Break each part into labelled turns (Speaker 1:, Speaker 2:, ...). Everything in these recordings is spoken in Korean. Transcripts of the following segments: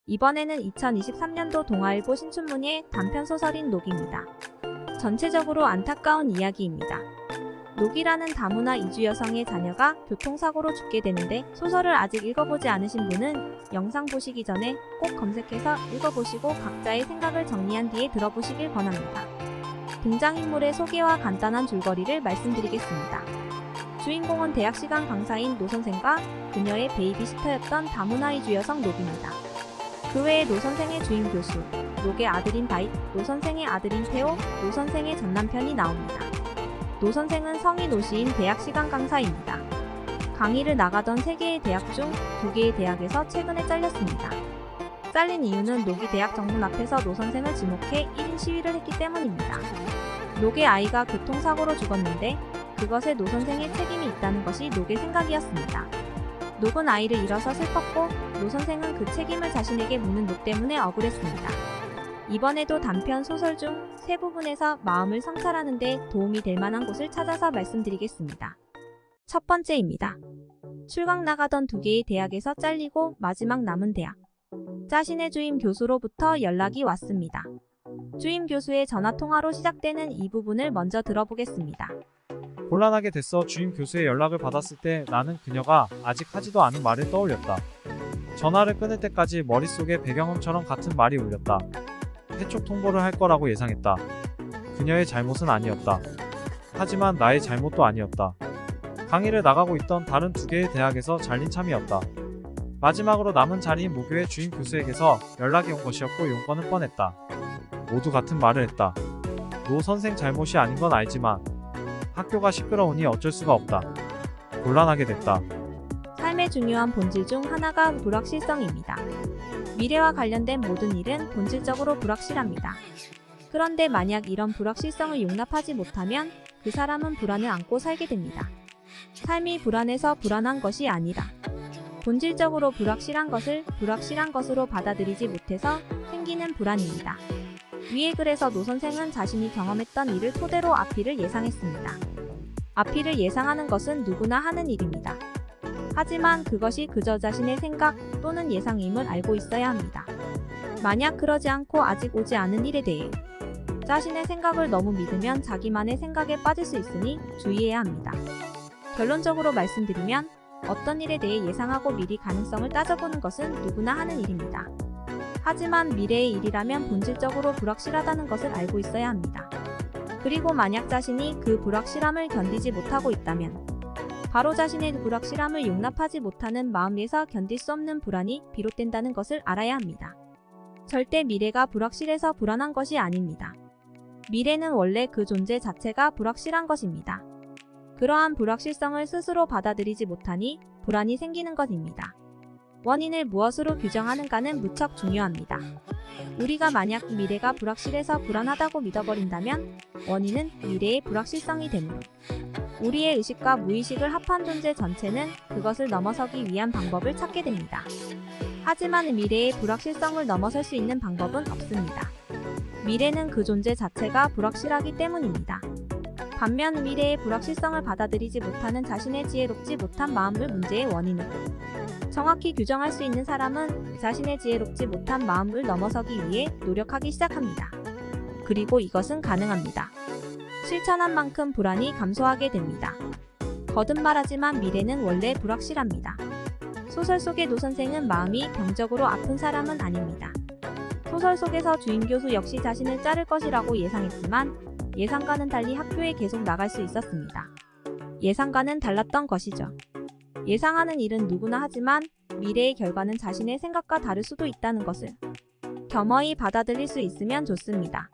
Speaker 1: 이번에는 2023년도 동아일보 신춘문예 단편 소설인 녹입니다. 전체적으로 안타까운 이야기입니다. 녹이라는 다문화 이주 여성의 자녀가 교통사고로 죽게 되는데 소설을 아직 읽어보지 않으신 분은 영상 보시기 전에 꼭 검색해서 읽어보시고 각자의 생각을 정리한 뒤에 들어보시길 권합니다. 등장인물의 소개와 간단한 줄거리를 말씀드리겠습니다. 주인공은 대학 시간 강사인 노 선생과 그녀의 베이비시터였던 다문화 이주 여성 녹입니다. 그 외에 노 선생의 주임 교수, 녹의 아들인 바이, 노 선생의 아들인 태호, 노 선생의 전남편이 나옵니다. 노 선생은 성인 노시인 대학 시간 강사입니다. 강의를 나가던 3개의 대학 중 2개의 대학에서 최근에 잘렸습니다. 잘린 이유는 녹이 대학 정문 앞에서 노 선생을 지목해 1인 시위를 했기 때문입니다. 녹의 아이가 교통사고로 죽었는데 그것에 노 선생의 책임이 있다는 것이 녹의 생각이었습니다. 녹은 아이를 잃어서 슬펐고 노 선생은 그 책임을 자신에게 묻는 녹 때문에 억울했습니다. 이번에도 단편 소설 중 세 부분에서 마음을 성찰하는 데 도움이 될 만한 곳을 찾아서 말씀드리겠습니다. 첫 번째입니다. 출강 나가던 2개의 대학에서 잘리고 마지막 남은 대학. 자신의 주임 교수로부터 연락이 왔습니다. 주임 교수의 전화통화로 시작되는 이 부분을 먼저 들어보겠습니다.
Speaker 2: 곤란하게 됐어. 주임 교수의 연락을 받았을 때 나는 그녀가 아직 하지도 않은 말을 떠올렸다. 전화를 끊을 때까지 머릿속에 배경음처럼 같은 말이 울렸다. 해촉 통보를 할 거라고 예상했다. 그녀의 잘못은 아니었다. 하지만 나의 잘못도 아니었다. 강의를 나가고 있던 다른 2개의 대학에서 잘린 참이었다. 마지막으로 남은 자리인 모교의 주임 교수에게서 연락이 온 것이었고 용건은 뻔했다. 모두 같은 말을 했다. 노 선생 잘못이 아닌 건 알지만 학교가 시끄러우니 어쩔 수가 없다. 곤란하게 됐다.
Speaker 1: 삶의 중요한 본질 중 하나가 불확실성입니다. 미래와 관련된 모든 일은 본질적으로 불확실합니다. 그런데 만약 이런 불확실성을 용납하지 못하면 그 사람은 불안을 안고 살게 됩니다. 삶이 불안해서 불안한 것이 아니라 본질적으로 불확실한 것을 불확실한 것으로 받아들이지 못해서 생기는 불안입니다. 위에 글에서 노 선생은 자신이 경험했던 일을 토대로 앞일을 예상했습니다. 앞일을 예상하는 것은 누구나 하는 일입니다. 하지만 그것이 그저 자신의 생각 또는 예상임을 알고 있어야 합니다. 만약 그러지 않고 아직 오지 않은 일에 대해 자신의 생각을 너무 믿으면 자기만의 생각에 빠질 수 있으니 주의해야 합니다. 결론적으로 말씀드리면 어떤 일에 대해 예상하고 미리 가능성을 따져보는 것은 누구나 하는 일입니다. 하지만 미래의 일이라면 본질적으로 불확실하다는 것을 알고 있어야 합니다. 그리고 만약 자신이 그 불확실함을 견디지 못하고 있다면 바로 자신의 불확실함을 용납하지 못하는 마음에서 견딜 수 없는 불안이 비롯된다는 것을 알아야 합니다. 절대 미래가 불확실해서 불안한 것이 아닙니다. 미래는 원래 그 존재 자체가 불확실한 것입니다. 그러한 불확실성을 스스로 받아들이지 못하니 불안이 생기는 것입니다. 원인을 무엇으로 규정하는가는 무척 중요합니다. 우리가 만약 미래가 불확실해서 불안하다고 믿어버린다면 원인은 미래의 불확실성이 되므로 우리의 의식과 무의식을 합한 존재 전체는 그것을 넘어서기 위한 방법을 찾게 됩니다. 하지만 미래의 불확실성을 넘어설 수 있는 방법은 없습니다. 미래는 그 존재 자체가 불확실하기 때문입니다. 반면 미래의 불확실성을 받아들이지 못하는 자신의 지혜롭지 못한 마음을 문제의 원인으로 정확히 규정할 수 있는 사람은 자신의 지혜롭지 못한 마음을 넘어서기 위해 노력하기 시작합니다. 그리고 이것은 가능합니다. 실천한 만큼 불안이 감소하게 됩니다. 거듭 말하지만 미래는 원래 불확실합니다. 소설 속의 노 선생은 마음이 병적으로 아픈 사람은 아닙니다. 소설 속에서 주임 교수 역시 자신을 자를 것이라고 예상했지만 예상과는 달리 학교에 계속 나갈 수 있었습니다. 예상과는 달랐던 것이죠. 예상하는 일은 누구나 하지만 미래의 결과는 자신의 생각과 다를 수도 있다는 것을 겸허히 받아들일 수 있으면 좋습니다.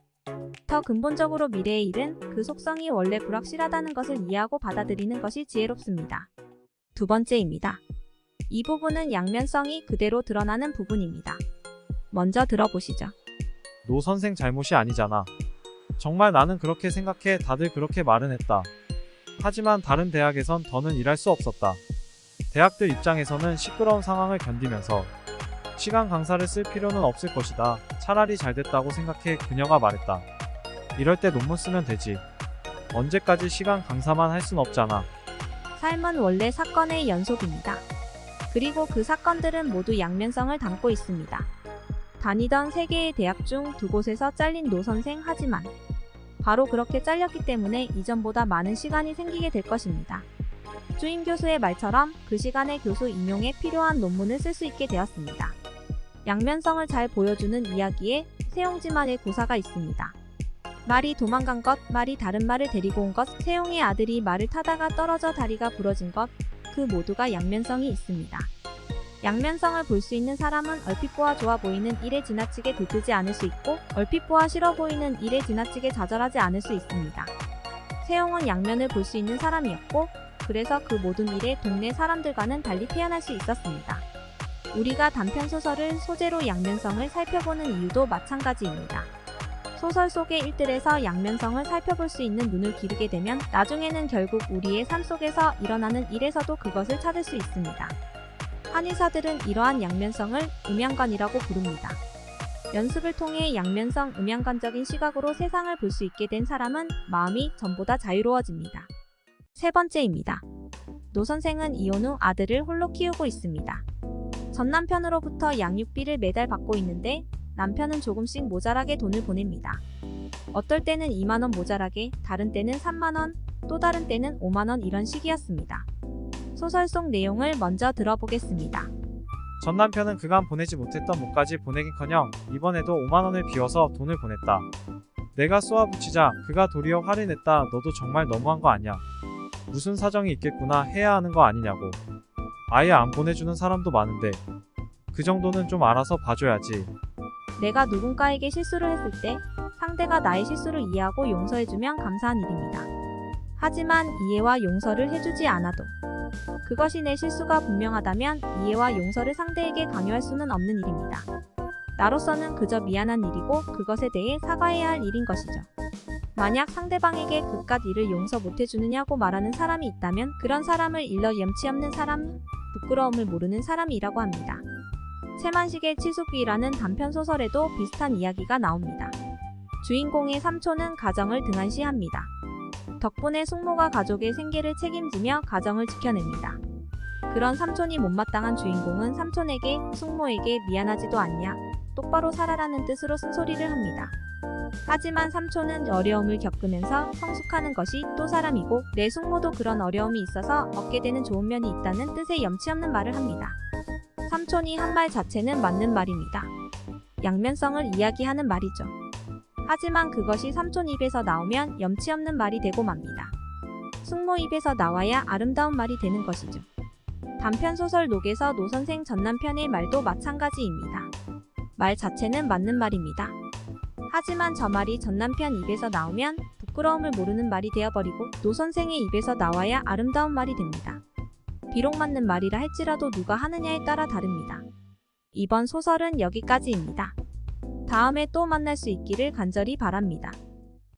Speaker 1: 더 근본적으로 미래의 일은 그 속성이 원래 불확실하다는 것을 이해하고 받아들이는 것이 지혜롭습니다. 두 번째입니다. 이 부분은 양면성이 그대로 드러나는 부분입니다. 먼저 들어보시죠.
Speaker 2: 노 선생 잘못이 아니잖아. 정말 나는 그렇게 생각해. 다들 그렇게 말은 했다. 하지만 다른 대학에선 더는 일할 수 없었다. 대학들 입장에서는 시끄러운 상황을 견디면서 시간 강사를 쓸 필요는 없을 것이다. 차라리 잘 됐다고 생각해. 그녀가 말했다. 이럴 때 논문 쓰면 되지. 언제까지 시간 강사만 할 순 없잖아.
Speaker 1: 삶은 원래 사건의 연속입니다. 그리고 그 사건들은 모두 양면성을 담고 있습니다. 다니던 3개의 대학 중 2곳에서 잘린 노 선생. 하지만 바로 그렇게 잘렸기 때문에 이전보다 많은 시간이 생기게 될 것입니다. 주임 교수의 말처럼 그 시간에 교수 임용에 필요한 논문을 쓸 수 있게 되었습니다. 양면성을 잘 보여주는 이야기에 세용지만의 고사가 있습니다. 말이 도망간 것, 말이 다른 말을 데리고 온 것, 세용의 아들이 말을 타다가 떨어져 다리가 부러진 것, 그 모두가 양면성이 있습니다. 양면성을 볼 수 있는 사람은 얼핏 보아 좋아 보이는 일에 지나치게 들뜨지 않을 수 있고 얼핏 보아 싫어 보이는 일에 지나치게 좌절하지 않을 수 있습니다. 세용은 양면을 볼 수 있는 사람이었고 그래서 그 모든 일에 동네 사람들과는 달리 태어날 수 있었습니다. 우리가 단편 소설을 소재로 양면성을 살펴보는 이유도 마찬가지입니다. 소설 속의 일들에서 양면성을 살펴볼 수 있는 눈을 기르게 되면 나중에는 결국 우리의 삶 속에서 일어나는 일에서도 그것을 찾을 수 있습니다. 한의사들은 이러한 양면성을 음양관이라고 부릅니다. 연습을 통해 양면성 음양관적인 시각으로 세상을 볼 수 있게 된 사람은 마음이 전보다 자유로워집니다. 세 번째입니다. 노 선생은 이혼 후 아들을 홀로 키우고 있습니다. 전 남편으로부터 양육비를 매달 받고 있는데 남편은 조금씩 모자라게 돈을 보냅니다. 어떨 때는 2만원 모자라게, 다른 때는 3만원, 또 다른 때는 5만원 이런 식이었습니다. 소설 속 내용을 먼저 들어보겠습니다.
Speaker 2: 전 남편은 그간 보내지 못했던 몫까지 보내긴커녕 이번에도 5만원을 비워서 돈을 보냈다. 내가 쏘아붙이자 그가 도리어 화를 냈다. 너도 정말 너무한 거 아냐? 무슨 사정이 있겠구나 해야 하는 거 아니냐고. 아예 안 보내주는 사람도 많은데 그 정도는 좀 알아서 봐줘야지.
Speaker 1: 내가 누군가에게 실수를 했을 때 상대가 나의 실수를 이해하고 용서해주면 감사한 일입니다. 하지만 이해와 용서를 해주지 않아도 그것이 내 실수가 분명하다면 이해와 용서를 상대에게 강요할 수는 없는 일입니다. 나로서는 그저 미안한 일이고 그것에 대해 사과해야 할 일인 것이죠. 만약 상대방에게 그깟 일을 용서 못해주느냐고 말하는 사람이 있다면 그런 사람을 일러 염치 없는 사람, 부끄러움을 모르는 사람이라고 합니다. 채만식의 치숙귀라는 단편소설에도 비슷한 이야기가 나옵니다. 주인공의 삼촌은 가정을 등한시합니다. 덕분에 숙모가 가족의 생계를 책임지며 가정을 지켜냅니다. 그런 삼촌이 못마땅한 주인공은 삼촌에게 숙모에게 미안하지도 않냐, 똑바로 살아라는 뜻으로 쓴소리를 합니다. 하지만 삼촌은 어려움을 겪으면서 성숙하는 것이 또 사람이고 내 숙모도 그런 어려움이 있어서 얻게 되는 좋은 면이 있다는 뜻의 염치 없는 말을 합니다. 삼촌이 한 말 자체는 맞는 말입니다. 양면성을 이야기하는 말이죠. 하지만 그것이 삼촌 입에서 나오면 염치 없는 말이 되고 맙니다. 숙모 입에서 나와야 아름다운 말이 되는 것이죠. 단편소설 녹에서 노 선생 전 남편의 말도 마찬가지입니다. 말 자체는 맞는 말입니다. 하지만 저 말이 전 남편 입에서 나오면 부끄러움을 모르는 말이 되어버리고 노 선생의 입에서 나와야 아름다운 말이 됩니다. 비록 맞는 말이라 할지라도 누가 하느냐에 따라 다릅니다. 이번 소설은 여기까지입니다. 다음에 또 만날 수 있기를 간절히 바랍니다.